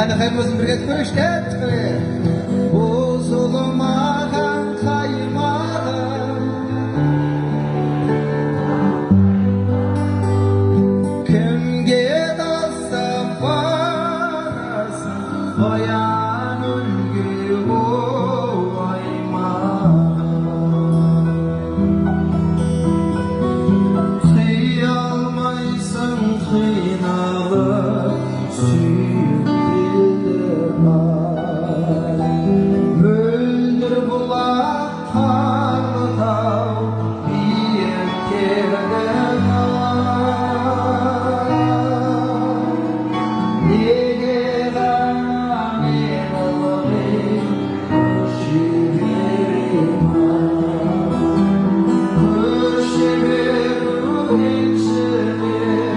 қайда өзім бірге көрішті бұзылмаған қаймағым кімге тастап барасың қоян үлгі оймағым қия алмайсың қиналып сүйіп мөлдір бұлақ қарлы тау биіктердің неге ғана мен ылғи көше берумен жібер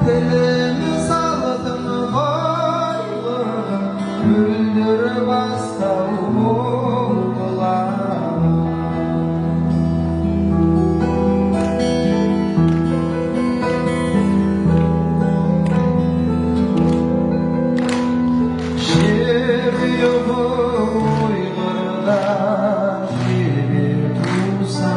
тіліні салдың байлығын мөлдір бастау жер ұйығы ұйғырда жебе туса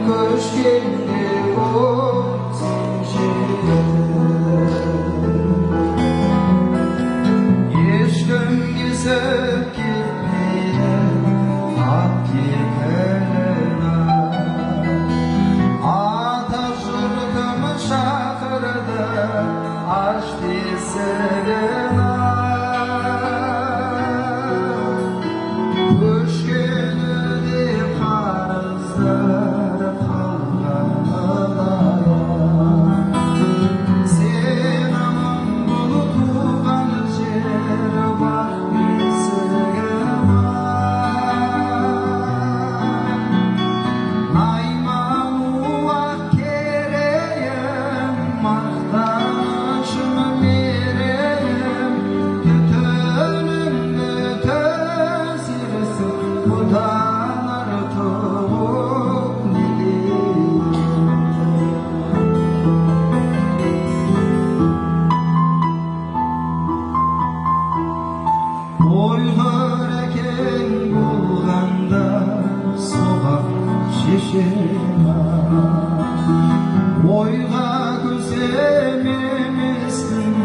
köşkende olsun ешкім кезіп кетпейді ат кекіліна ата жұртым шақырды аш тесігін көшкені де қарыздар сен аман болып туған жер бар бесігім наймануақ керейім мақтанышым мерейім түтінімді төсерсің бұдан артық не ойғыр әкең болғанда соғар шешем ойға көсем емеспін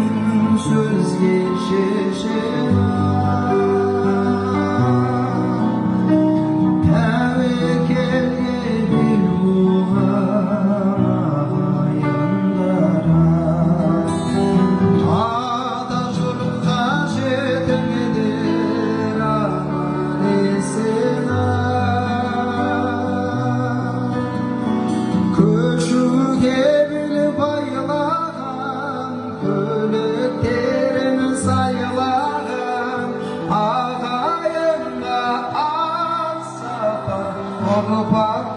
сөзге шешем тәуекелге бел буған ағайындарға ата жұртқа жетіңдер аман есен көшуге бел байлаған көліктерін сайлаған ағайынға ақ сапар ұрпақ